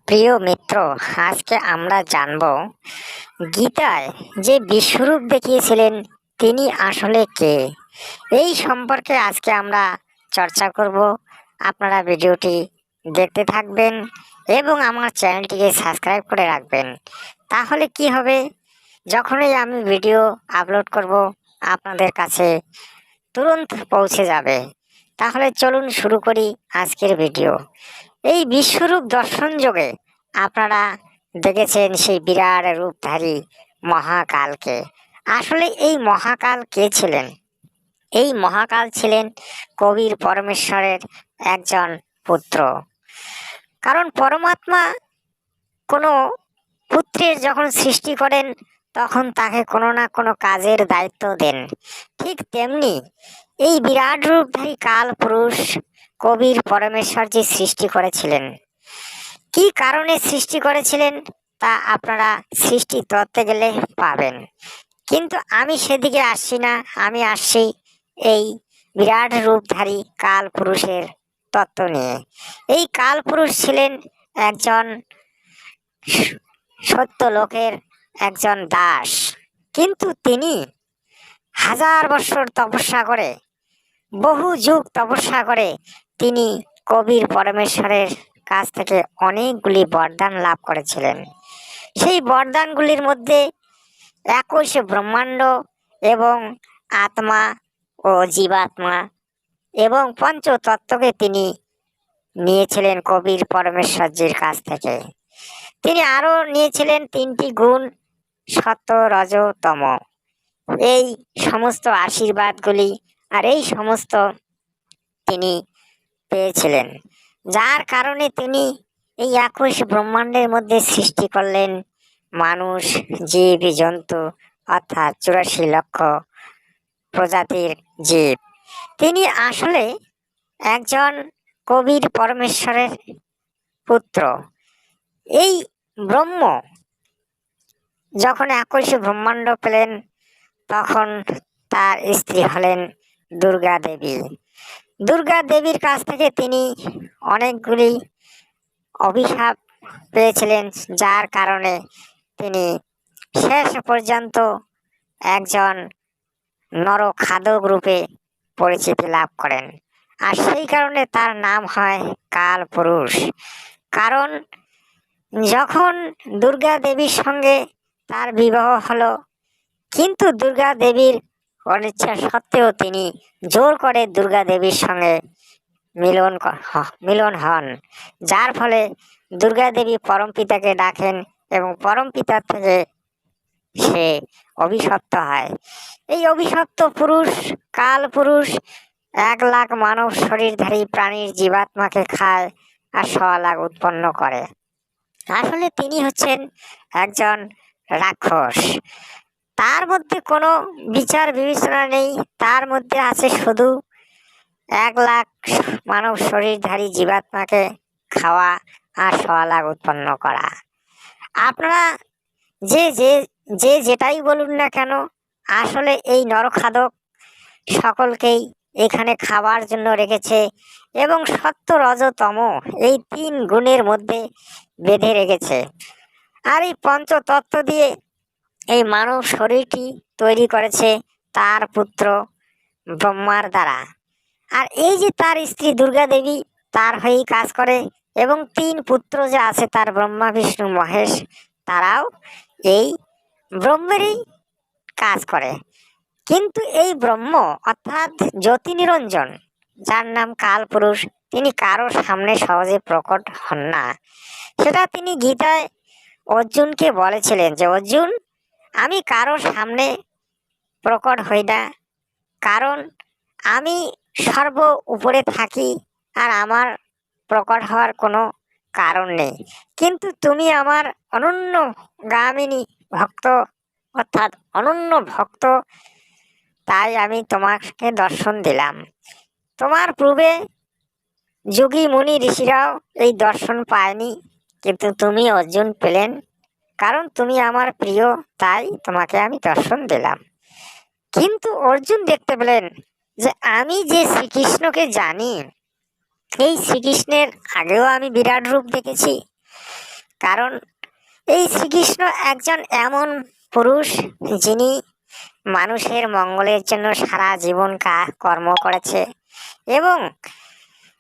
প্রিয় মিত্র, আজকে আমরা জানব গীতায় যে বিশ্বরূপ দেখিয়েছিলেন তিনি আসলে কে। এই সম্পর্কে আজকে আমরা চর্চা করব। আপনারা ভিডিওটি দেখতে থাকবেন এবং আমার চ্যানেলটিকে সাবস্ক্রাইব করে রাখবেন। তাহলে কি হবে, যখনই আমি ভিডিও আপলোড করব আপনাদের কাছে তুরন্ত পৌঁছে যাবে। তাহলে চলুন শুরু করি আজকের ভিডিও। এই বিশ্বরূপ দর্শন যোগে আপনারা দেখেছেন সেই বিরাট রূপধারী মহাকালকে। আসলে এই মহাকাল কে ছিলেন? এই মহাকাল ছিলেন কবির পরমেশ্বরের একজন পুত্র। কারণ পরমাত্মা কোনো পুত্রের যখন সৃষ্টি করেন তখন তাকে কোনো না কোনো কাজের দায়িত্ব দেন। ঠিক তেমনি এই বিরাট রূপধারী কাল পুরুষ কবির পরমেশ্বর যে সৃষ্টি করেছিলেন, কি কারণে সৃষ্টি করেছিলেন তা আপনারা সৃষ্টি তত্ত্বে গেলে পাবেন। কিন্তু আমি সেদিকে আসছি না, আমি আসছি এই বিরাট রূপধারী কাল পুরুষের তত্ত্ব নিয়ে। এই কাল পুরুষ ছিলেন একজন সত্য লোকের একজন দাস, কিন্তু তিনি হাজার বছর তপস্যা করে, বহু যুগ তপস্যা করে তিনি কবির পরমেশ্বরের কাছ থেকে অনেকগুলি বরদান লাভ করেছিলেন। সেই বরদানগুলির মধ্যে 21 ব্রহ্মাণ্ড এবং আত্মা ও জীবাত্মা এবং পঞ্চতত্ত্বকে তিনি নিয়েছিলেন কবির পরমেশ্বরজির কাছ থেকে। তিনি আরও নিয়েছিলেন 3টি গুণ, সত্য, রজ, তম। এই সমস্ত আশীর্বাদগুলি আর এই সমস্ত তিনি পেয়েছিলেন, যার কারণে তিনি এই 21 ব্রহ্মাণ্ডের মধ্যে সৃষ্টি করলেন মানুষ, জীব, জন্তু, অর্থাৎ 84 লক্ষ প্রজাতির জীব। তিনি আসলে একজন কবির পরমেশ্বরের পুত্র। এই ব্রহ্ম যখন 21 ব্রহ্মাণ্ড পেলেন তখন তার স্ত্রী হলেন দুর্গা দেবী। দুর্গা দেবীর কাছ থেকে তিনি অনেকগুলি অভিশাপ পেয়েছিলেন, যার কারণে তিনি শেষ পর্যন্ত একজন নরখাদক রূপে পরিচিতি লাভ করেন। আর সেই কারণে তার নাম হয় কাল পুরুষ। কারণ যখন দুর্গা দেবীর সঙ্গে তার বিবাহ হলো, কিন্তু দুর্গা দেবীর অনিচ্ছা সত্ত্বেও তিনি জোর করে দুর্গা দেবীর সঙ্গে মিলন হন, যার ফলে দুর্গা দেবী পরমপিতাকে ডাকেন এবং পরমপিতার থেকে সে অভিশপ্ত হয়। এই অভিশপ্ত পুরুষ কাল পুরুষ 1 লাখ মানব শরীরধারী প্রাণীর জীবাত্মাকে খায় আর 100 লাখ উৎপন্ন করে। আসলে তিনি হচ্ছেন একজন রাক্ষস। তার মধ্যে কোনো বিচার বিবেচনা নেই, তার মধ্যে আছে শুধু 1 লাখ মানব শরীরধারী জীবাত্মাকে খাওয়া আর 100 লাখ উৎপন্ন করা। আপনারা যে যে যে যেটাই বলুন না কেন, আসলে এই নরখাদক সকলকেই এখানে খাবার জন্য রেখেছে এবং সত্য, রজ, তম এই 3 গুণের মধ্যে বেঁধে রেখেছে। আর এই পঞ্চতত্ত্ব দিয়ে এই মানব শরীরটি তৈরি করেছে তার পুত্র ব্রহ্মার দ্বারা। আর এই যে তার স্ত্রী দুর্গা দেবী তার হয়েই কাজ করে, এবং 3 পুত্র যে আছে তার, ব্রহ্মা, বিষ্ণু, মহেশ, তারাও এই ব্রহ্মেরই কাজ করে। কিন্তু এই ব্রহ্ম অর্থাৎ জ্যোতি নিরঞ্জন, যার নাম কাল পুরুষ, তিনি কারো সামনে সহজে প্রকট হন না। সেটা তিনি গীতায় অর্জুনকে বলেছিলেন যে, অর্জুন, আমি কারো সামনে প্রকট হই না, কারণ আমি সর্ব উপরে থাকি আর আমার প্রকট হওয়ার কোনো কারণ নেই। কিন্তু তুমি আমার অনন্য গামিনী ভক্ত, অর্থাৎ অনন্য ভক্ত, তাই আমি তোমাকে দর্শন দিলাম। তোমার পূর্বে যোগী মুনি ঋষিরাও এই দর্শন পায়নি, কিন্তু তুমি অর্জুন পেলেন, কারণ তুমি আমার প্রিয়, তাই তোমাকে আমি দর্শন দিলাম। কিন্তু অর্জুন দেখতে পেলেন যে আমি যে শ্রীকৃষ্ণকে জানি, এই শ্রীকৃষ্ণের আগেও আমি বিরাট রূপ দেখেছি, কারণ এই শ্রীকৃষ্ণ একজন এমন পুরুষ যিনি মানুষের মঙ্গলের জন্য সারা জীবন কর্ম করেছে এবং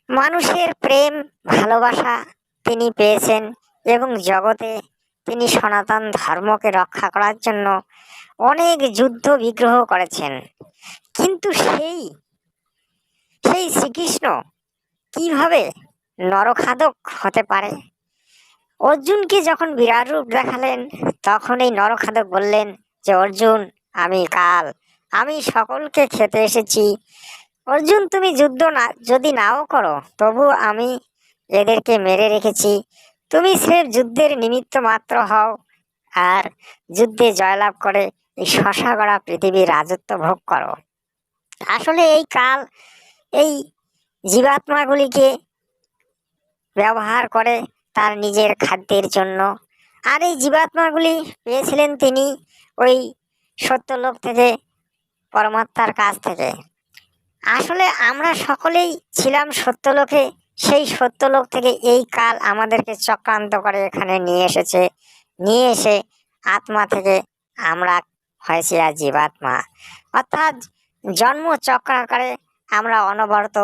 মানুষের প্রেম ভালোবাসা তিনি পেয়েছেন এবং জগতে তিনি সনাতন ধর্মকে রক্ষা করার জন্য অনেক যুদ্ধ বিগ্রহ করেছেন। কিন্তু সেই শ্রীকৃষ্ণ কিভাবে নরখাদক হতে পারে? অর্জুনকে যখন বিরাট রূপ দেখালেন তখন এই নরখাদক বললেন যে অর্জুন, আমি কাল, আমি সকলকে খেতে এসেছি। অর্জুন, তুমি যুদ্ধ যদি নাও করো তবু আমি এদেরকে মেরে রেখেছি। তুমি স্রেফ যুদ্ধের নিমিত্ত মাত্র হও আর যুদ্ধে জয়লাভ করে এই শশা গড়া পৃথিবীর রাজত্ব ভোগ করো। আসলে এই কাল এই জীবাত্মাগুলিকে ব্যবহার করে তার নিজের খাদ্যের জন্য। আর এই জীবাত্মাগুলি পেয়েছিলেন তিনি ওই সত্যলোক থেকে, পরমাত্মার কাছ থেকে। আসলে আমরা সকলেই ছিলাম সত্যলোকে, সেই সত্যলোক থেকে এই কাল আমাদেরকে চক্রান্ত করে এখানে নিয়ে এসেছে। নিয়ে এসে আত্মা থেকে আমরা হয়েছি আর জীবাত্মা, অর্থাৎ জন্ম চক্রাকারে আমরা অনবরত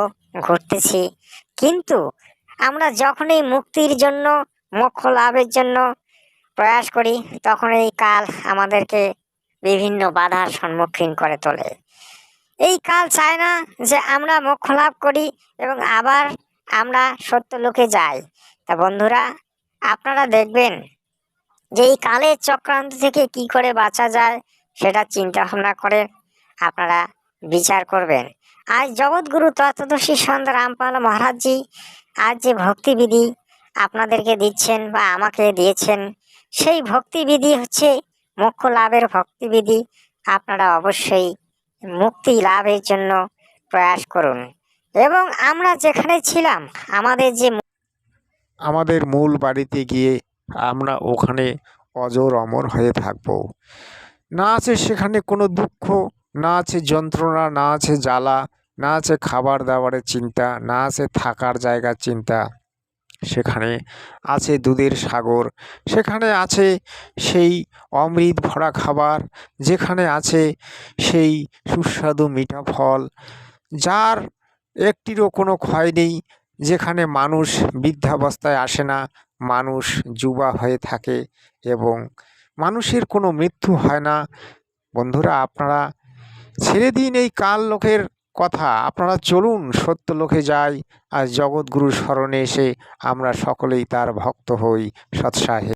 ঘুরতেছি। কিন্তু আমরা যখনই মুক্তির জন্য, মোক্ষ লাভের জন্য প্রয়াস করি তখন এই কাল আমাদেরকে বিভিন্ন বাধার সম্মুখীন করে তোলে। এই কাল চায় না যে আমরা মোক্ষ লাভ করি এবং আবার আমরা সত্যলোকে যাই। তা বন্ধুরা, আপনারা দেখবেন যে এই কালের চক্রান্ত থেকে কি করে বাঁচা যায় সেটা চিন্তা ভাবনা করে আপনারা বিচার করবেন। আজ জগৎগুরু তত্ত্বদর্শী সন্ত রামপাল মহারাজজি আজ যে ভক্তিবিধি আপনাদেরকে দিচ্ছেন বা আমাকে দিয়েছেন, সেই ভক্তিবিধি হচ্ছে মোক্ষ লাভের ভক্তিবিধি। আপনারা অবশ্যই মুক্তি লাভের জন্য প্রয়াস করুন। এবং আমরা যেখানে ছিলাম আমাদের মূল বাড়িতে গিয়ে আমরা ওখানে অজর অমর হয়ে থাকব। না আছে সেখানে কোনো দুঃখ, না আছে যন্ত্রণা, না আছে জ্বালা, না আছে খাবার দাবারের চিন্তা, না আছে থাকার জায়গার চিন্তা। সেখানে আছে দুধের সাগর, সেখানে আছে সেই অমৃত ভরা খাবার, যেখানে আছে সেই সুস্বাদু মিঠা ফল, যার একটিরও কোনো ক্ষয় নেই, যেখানে মানুষ বৃদ্ধাবস্থায় আসে না, মানুষ যুবা হয়ে থাকে এবং মানুষের কোনো মৃত্যু হয় না। বন্ধুরা, আপনারা ছেড়ে দিন এই কাল লোকের কথা, আপনারা চলুন সত্য লোকে যাই। আর জগৎগুরুর শরণে এসে আমরা সকলেই তার ভক্ত হই সৎসাহে।